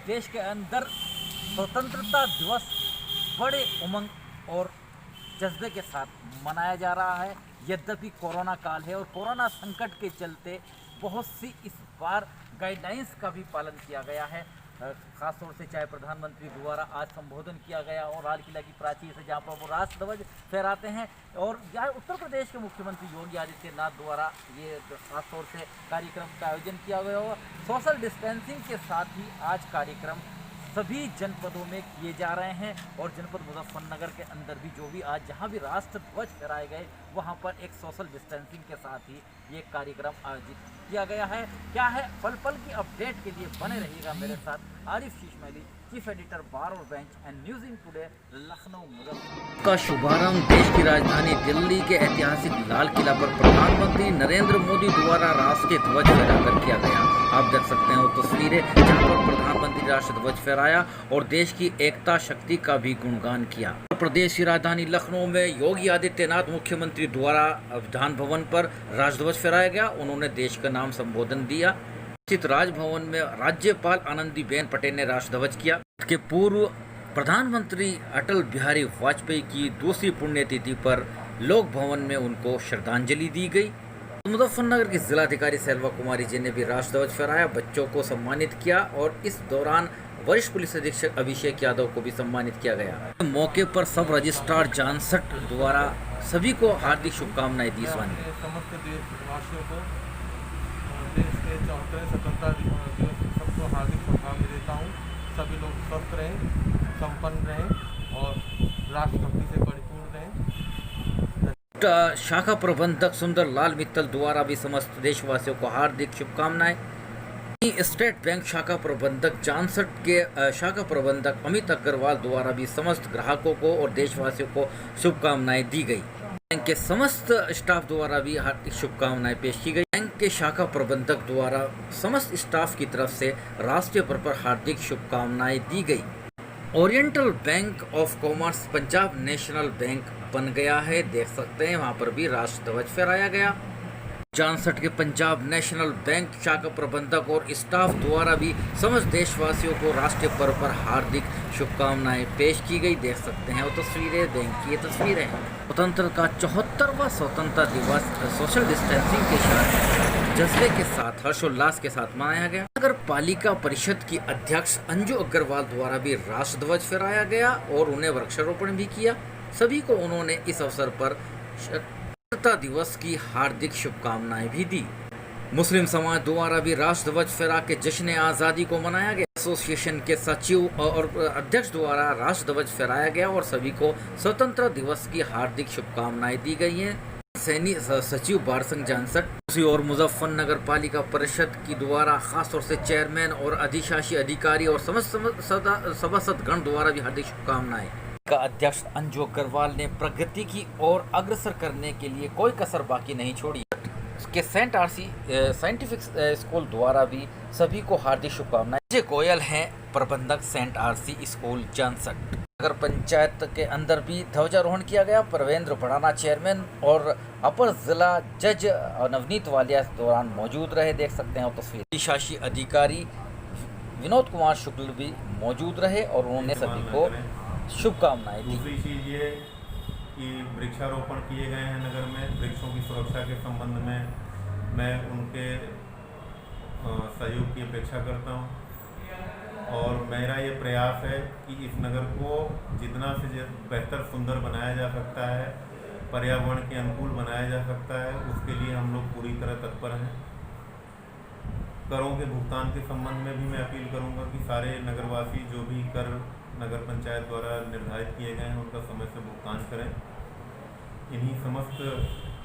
देश के अंदर स्वतंत्रता दिवस बड़े उमंग और जज्बे के साथ मनाया जा रहा है। यद्यपि कोरोना काल है और कोरोना संकट के चलते बहुत सी इस बार गाइडलाइंस का भी पालन किया गया है। खासतौर से चाहे प्रधानमंत्री द्वारा आज संबोधन किया गया और लाल किला की प्राचीर से जहाँ पर वो राष्ट्र ध्वज फहराते हैं, और यहाँ उत्तर प्रदेश के मुख्यमंत्री योगी आदित्यनाथ द्वारा ये खासतौर से कार्यक्रम का आयोजन किया गया होगा। सोशल डिस्टेंसिंग के साथ ही आज कार्यक्रम सभी जनपदों में किए जा रहे हैं और जनपद मुजफ्फरनगर के अंदर भी जो भी आज जहां भी राष्ट्र ध्वज फहराए गए वहां पर एक सोशल डिस्टेंसिंग के साथ ही ये कार्यक्रम आयोजित किया गया है। क्या है पल पल की अपडेट के लिए बने रहिएगा मेरे साथ। आरिफ शीशमैली, चीफ एडिटर बार और bench and news in today, Lucknow Muzaffarnagar. का शुभारंभ देश की राजधानी दिल्ली के ऐतिहासिक लाल किला पर प्रधानमंत्री नरेंद्र मोदी द्वारा राष्ट्रीय ध्वज फहराकर किया गया। आप देख सकते हैं वो तस्वीरें जहां पर प्रधानमंत्री राष्ट्रीय ध्वज फहराया और देश की एकता शक्ति का भी गुणगान किया। उत्तर प्रदेश की राजधानी लखनऊ में योगी आदित्यनाथ मुख्यमंत्री द्वारा विधान भवन पर राष्ट्रध्वज फहराया गया। उन्होंने देश का नाम संबोधन दिया। स्थित राजभवन में राज्यपाल आनंदीबेन पटेल ने राष्ट्रध्वज किया। इसके पूर्व प्रधानमंत्री अटल बिहारी वाजपेयी की दूसरी पुण्यतिथि पर लोक भवन में उनको श्रद्धांजलि दी गई। मुजफ्फरनगर की जिलाधिकारी सेल्वा कुमारी जी ने भी राष्ट्रध्वज फहराया, बच्चों को सम्मानित किया और इस दौरान वरिष्ठ पुलिस अधीक्षक अभिषेक यादव को भी सम्मानित किया गया। मौके पर सब रजिस्ट्रार जानसठ द्वारा सभी को हार्दिक शुभकामनाएं दी। समस्त देशवासियों को देश के 74वें स्वतंत्रता दिवस सबको हार्दिक शुभकामनाएं देता हूँ। सभी लोग स्वस्थ रहें, संपन्न रहें और राष्ट्रभक्ति से परिपूर्ण रहें। शाखा प्रबंधक सुंदर लाल मित्तल द्वारा भी समस्त देशवासियों को हार्दिक शुभकामनाएं। स्टेट बैंक शाखा प्रबंधक जानसठ के शाखा प्रबंधक अमित अग्रवाल द्वारा भी समस्त ग्राहकों को और देशवासियों को शुभकामनाएं दी गई। बैंक के समस्त स्टाफ द्वारा भी हार्दिक शुभकामनाएं पेश की गई। बैंक के शाखा प्रबंधक द्वारा समस्त स्टाफ की तरफ से राष्ट्रीय पर्व पर हार्दिक शुभकामनाएं दी गई। Oriental bank of commerce Punjab national bank बन गया है, देख सकते हैं वहां पर भी राष्ट्रध्वज फहराया गया। जानसठ के पंजाब नेशनल बैंक शाखा प्रबंधक और स्टाफ द्वारा भी समस्त देशवासियों को राष्ट्रीय पर्व पर हार्दिक शुभकामनाएं पेश की गई। देख सकते हैं वो तस्वीरें, बैंक की ये तस्वीरें। स्वतंत्र का 74वां स्वतंत्रता दिवस सोशल डिस्टेंसिंग के साथ जज्बे के साथ हर्षोल्लास के साथ मनाया गया। नगर पालिका परिषद की अध्यक्ष अंजू अग्रवाल द्वारा भी राष्ट्रध्वज फहराया गया और उन्हें वृक्षारोपण भी किया। सभी को उन्होंने इस अवसर पर स्वतंत्रता दिवस की हार्दिक शुभकामनाएं भी दी। मुस्लिम समाज द्वारा भी राष्ट्रध्वज फहरा के जश्न आज़ादी को मनाया गया। एसोसिएशन के सचिव और अध्यक्ष द्वारा राष्ट्रध्वज फहराया गया और सभी को स्वतंत्रता दिवस की हार्दिक शुभकामनाएं दी गई हैं। सैनिक सचिव बारसंग जानसठ, दूसरी ओर मुजफ्फरनगर पालिका परिषद की द्वारा खासतौर से चेयरमैन और अधिशासी अधिकारी और समस्त सभासदगण द्वारा भी हार्दिक शुभकामनाएं। का अध्यक्ष अंजू अग्रवाल ने प्रगति की ओर अग्रसर करने के लिए कोई कसर बाकी नहीं छोड़ी। के सेंट आरसी साइंटिफिक स्कूल द्वारा भी सभी को हार्दिक शुभकामनाएं। अजय गोयल हैं प्रबंधक सेंट आरसी स्कूल जानसठ। नगर पंचायत के अंदर भी ध्वजारोहण किया गया। परवेंद्र भड़ाना चेयरमैन और अपर जिला जज नवनीत वालिया इस दौरान मौजूद रहे, देख सकते हैं वो तस्वीर। अधिशासी अधिकारी विनोद कुमार शुक्ल भी मौजूद रहे और उन्होंने सभी को शुभकामनाएं दी। दूसरी चीज़ ये कि वृक्षारोपण किए गए हैं नगर में। वृक्षों की सुरक्षा के संबंध में मैं उनके सहयोग की अपेक्षा करता हूं और मेरा ये प्रयास है कि इस नगर को जितना से बेहतर सुंदर बनाया जा सकता है, पर्यावरण के अनुकूल बनाया जा सकता है, उसके लिए हम लोग पूरी तरह तत्पर हैं। करों के भुगतान के संबंध में भी मैं अपील करूंगा कि सारे नगरवासी जो भी कर नगर पंचायत द्वारा निर्धारित किए गए हैं उनका समय से भुगतान करें। इन्हीं समस्त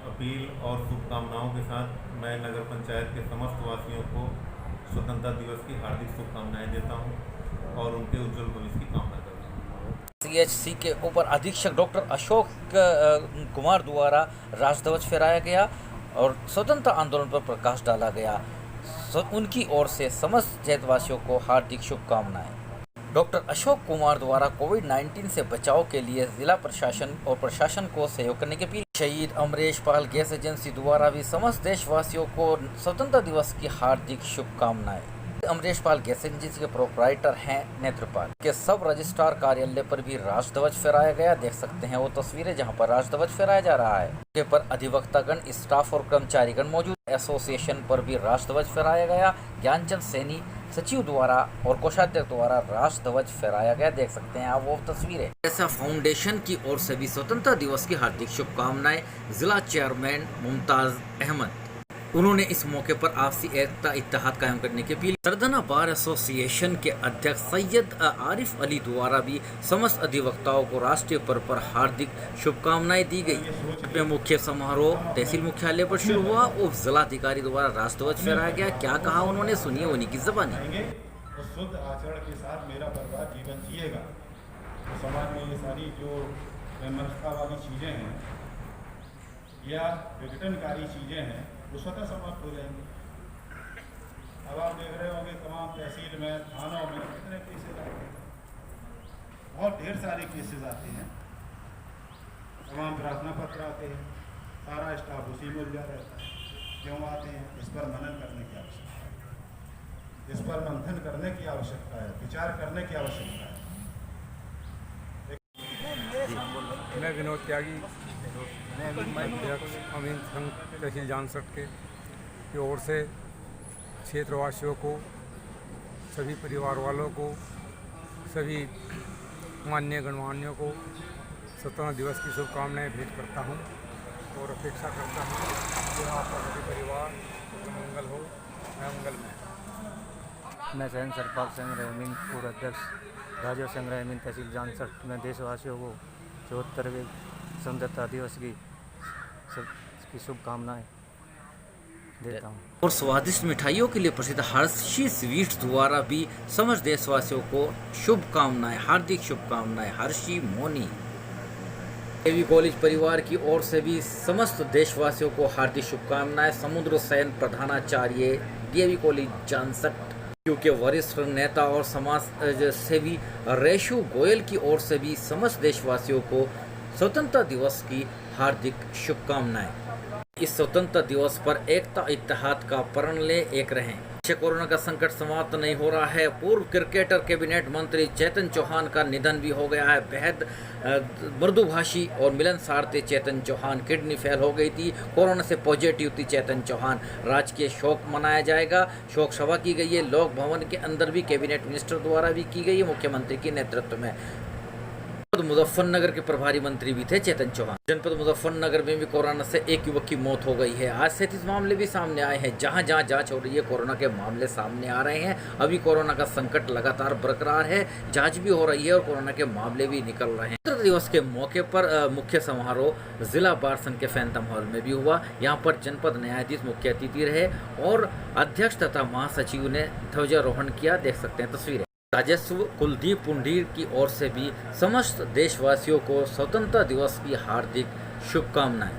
अपील और शुभकामनाओं के साथ मैं नगर पंचायत के समस्त वासियों को स्वतंत्रता दिवस की हार्दिक शुभकामनाएं देता हूं और उनके उज्जवल भविष्य की कामना करता हूं। CHC के ऊपर अधीक्षक डॉक्टर अशोक कुमार द्वारा राष्ट्रध्वज फहराया गया और स्वतंत्रता आंदोलन पर प्रकाश डाला गया। उनकी ओर से समस्त देशवासियों को हार्दिक शुभकामनाएं। डॉक्टर अशोक कुमार द्वारा कोविड-19 से बचाव के लिए जिला प्रशासन और प्रशासन को सहयोग करने की अपील। शहीद अमरेश पाल गैस एजेंसी द्वारा भी समस्त देशवासियों को स्वतंत्रता दिवस की हार्दिक शुभकामनाएं। अमरीश पाल गैस एजेंसी के प्रोपराइटर हैं नेत्रपाल के सब रजिस्ट्रार कार्यालय पर भी राष्ट्रध्वज फहराया गया। देख सकते हैं वो तस्वीरें जहां पर राष्ट्रध्वज फहराया जा रहा है। मौके पर अधिवक्तागण, स्टाफ और कर्मचारीगण मौजूद। एसोसिएशन पर भी राष्ट्रध्वज फहराया गया। ज्ञानचंद सैनी सचिव द्वारा और कोषाध्यक्ष द्वारा राष्ट्रध्वज फहराया गया। देख सकते हैं आप वो तस्वीरें। ऐसा फाउंडेशन की ओर से भी स्वतंत्रता दिवस की हार्दिक शुभकामनाएं। जिला चेयरमैन मुमताज अहमद, उन्होंने इस मौके पर आपसी एकता इत्तेहाद कायम करने की अपील। सरदाना बार एसोसिएशन के अध्यक्ष सैयद आरिफ अली द्वारा भी समस्त अधिवक्ताओं को राष्ट्रीय पर्व पर हार्दिक शुभकामनाएं दी गई। मुख्य समारोह तहसील मुख्यालय पर शुरू हुआ और जिलाधिकारी द्वारा राष्ट्रध्वज फहराया गया। क्या कहा उन्होंने, सुनिए उन्हीं की ज़बानी। शुद्ध आचरण के साथ मेरा परिवार जीवन जिएगा तो समाज में ये सारी जो वैमनस्यता वाली चीज़ें हैं या विघटनकारी चीज़ें हैं वो स्वतः समाप्त हो जाएंगे। अब आप देख रहे होंगे तमाम तहसील में, थानों में कितने केसेज आते हैं, बहुत ढेर सारे केसेज आते हैं। तमाम प्रार्थना पत्र आते हैं, सारा स्टाफ उसी में उलझा रहता है। क्यों आते हैं? इस पर मनन करने की आवश्यकता है, इस पर मंथन करने की आवश्यकता है, विचार करने की आवश्यकता है। मैं विनोद त्यागी, अध्यक्ष अमीन संघ तहसील जानसठ के की ओर से क्षेत्रवासियों को, सभी परिवार वालों को, सभी मान्य गणमान्यों को स्वतंत्रता दिवस की शुभकामनाएं भेंट करता हूं और अपेक्षा करता हूं कि आपका सभी परिवार मंगल हो, मंगल में। मैं सहन सरपाल संग्रह अमीन पूर्व अध्यक्ष राजीव संग्रह अमीन तहसील जानसठ में देशवासियों को 74वें स्वतंत्रता दिवस की शुभकामनाएं देता हूँ। और स्वादिष्ट मिठाइयों के लिए प्रसिद्ध हर्षी स्वीट्स द्वारा भी समस्त देशवासियों को शुभकामनाएं, हार्दिक शुभकामनाएं। हर्षी मोनी केवी कॉलेज परिवार की ओर से भी समस्त देशवासियों को हार्दिक शुभकामनाएं। समुद्र सेन प्रधानाचार्य डीएवी कॉलेज जानसठ के वरिष्ठ नेता और समाज सेवी रेशु गोयल की ओर से भी समस्त देशवासियों को स्वतंत्रता दिवस की हार्दिक शुभकामनाएं। इस स्वतंत्रता दिवस पर एकता इत्तेहाद का प्रण ले, एक रहें। कोरोना का संकट समाप्त नहीं हो रहा है। पूर्व क्रिकेटर कैबिनेट मंत्री चेतन चौहान का निधन भी हो गया है। बेहद मृदुभाषी और मिलनसार थे चेतन चौहान। किडनी फेल हो गई थी, कोरोना से पॉजिटिव थी चेतन चौहान। राजकीय शोक मनाया जाएगा, शोक सभा की गई है। लोक भवन के अंदर भी कैबिनेट मिनिस्टर द्वारा भी की गई है, मुख्यमंत्री के नेतृत्व में। मुजफ्फरनगर के प्रभारी मंत्री भी थे चेतन चौहान। जनपद मुजफ्फरनगर में भी कोरोना से एक युवक की मौत हो गई है। आज 37 मामले भी सामने आए हैं। जहां जहां जांच हो रही है कोरोना के मामले सामने आ रहे हैं। अभी कोरोना का संकट लगातार बरकरार है, जांच भी हो रही है और कोरोना के मामले भी निकल रहे हैं। स्वतंत्रता दिवस के मौके पर मुख्य समारोह जिला बार संघ के फैंटम हॉल में भी हुआ। यहाँ पर जनपद न्यायाधीश मुख्य अतिथि रहे और अध्यक्ष तथा महासचिव ने ध्वजारोहण किया। देख सकते हैं तस्वीरें। राजस्व कुलदीप पुंडीर की ओर से भी समस्त देशवासियों को स्वतंत्रता दिवस की हार्दिक शुभकामनाएं।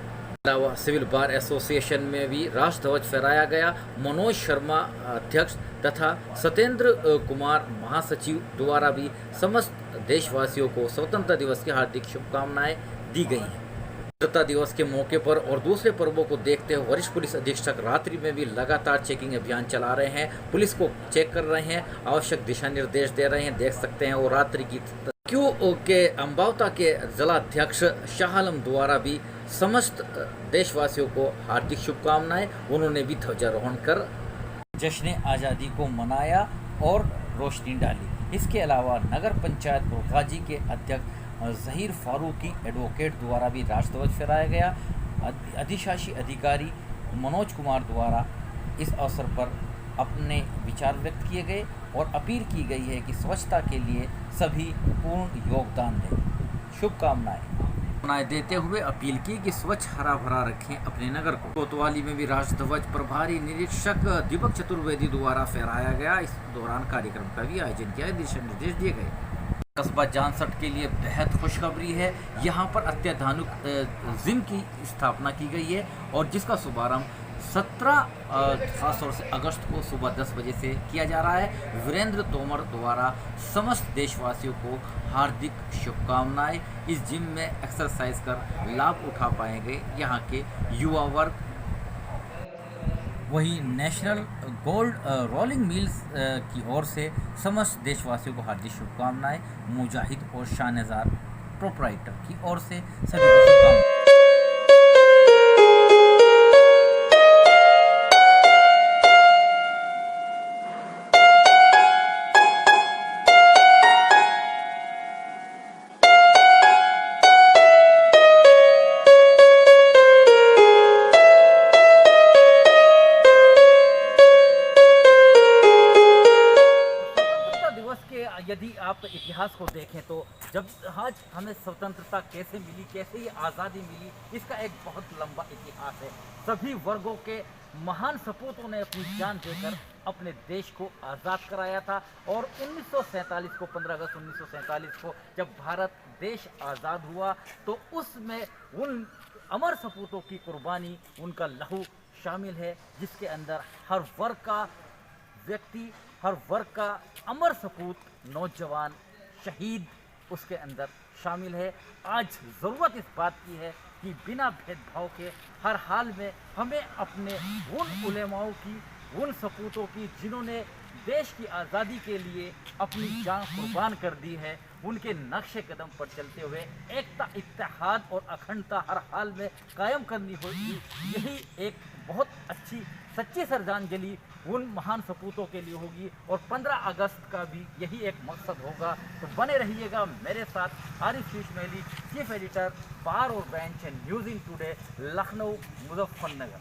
अलावा सिविल बार एसोसिएशन में भी राष्ट्रध्वज फहराया गया। मनोज शर्मा अध्यक्ष तथा सत्येंद्र कुमार महासचिव द्वारा भी समस्त देशवासियों को स्वतंत्रता दिवस की हार्दिक शुभकामनाएं दी गई हैं। स्वतंत्रता दिवस के मौके पर और दूसरे पर्वों को देखते हुए वरिष्ठ पुलिस अधीक्षक रात्रि में भी लगातार चेकिंग अभियान चला रहे हैं। पुलिस को चेक कर रहे हैं, आवश्यक दिशा निर्देश दे रहे हैं। देख सकते हैं वो रात्रि की क्यू के अम्बावता के जिलाध्यक्ष शाह आलम द्वारा भी समस्त देशवासियों को हार्दिक शुभकामनाएं। उन्होंने भी ध्वजारोहण कर जश्न आज़ादी को मनाया और रोशनी डाली। इसके अलावा नगर पंचायत गाजी के अध्यक्ष ज़हीर फारूकी एडवोकेट द्वारा भी राष्ट्रध्वज फहराया गया। अधिशासी अधिकारी मनोज कुमार द्वारा इस अवसर पर अपने विचार व्यक्त किए गए और अपील की गई है कि स्वच्छता के लिए सभी पूर्ण योगदान दें। शुभकामनाएं देते हुए अपील की कि स्वच्छ हरा भरा रखें अपने नगर को। कोतवाली में भी राष्ट्रध्वज प्रभारी निरीक्षक दीपक चतुर्वेदी द्वारा फहराया गया। इस दौरान कार्यक्रम का भी आयोजन किया, दिशा निर्देश दिए गए। कस्बा जानसठ के लिए बेहद खुशखबरी है। यहाँ पर अत्याधुनिक जिम की स्थापना की गई है और जिसका शुभारंभ 17 अगस्त को सुबह 10 बजे से किया जा रहा है। वीरेंद्र तोमर द्वारा समस्त देशवासियों को हार्दिक शुभकामनाएं। इस जिम में एक्सरसाइज कर लाभ उठा पाएंगे यहाँ के युवा वर्ग। वहीं नेशनल गोल्ड रोलिंग मिल्स की ओर से समस्त देशवासियों को हार्दिक शुभकामनाएं। मुजाहिद और शाहनज़ार प्रोपराइटर की ओर से सभी को शुभकामनाएं। स्वतंत्रता दिवस के यदि आप इतिहास को देखें तो जब आज हमें स्वतंत्रता कैसे मिली, कैसे ये आज़ादी मिली, इसका एक बहुत लंबा इतिहास है। सभी वर्गों के महान सपूतों ने अपनी जान देकर अपने देश को आज़ाद कराया था और 1947 को 15 अगस्त 1947 को जब भारत देश आज़ाद हुआ तो उसमें उन अमर सपूतों की कुर्बानी, उनका लहू शामिल है, जिसके अंदर हर वर्ग का व्यक्ति, हर वर्ग का अमर सपूत, नौजवान, शहीद उसके अंदर शामिल है। आज ज़रूरत इस बात की है कि बिना भेदभाव के हर हाल में हमें अपने उन उलेमाओं की, उन सपूतों की जिन्होंने देश की आज़ादी के लिए अपनी जान कुर्बान कर दी है, उनके नक्शे कदम पर चलते हुए एकता, इत्तेहाद और अखंडता हर हाल में कायम करनी होगी। यही एक बहुत अच्छी सच्ची श्रद्धांजलि उन महान सपूतों के लिए होगी और 15 अगस्त का भी यही एक मकसद होगा। तो बने रहिएगा मेरे साथ। आरिफ इस्माइली, चीफ एडिटर, बार और bench news in today, Lucknow, Muzaffarnagar.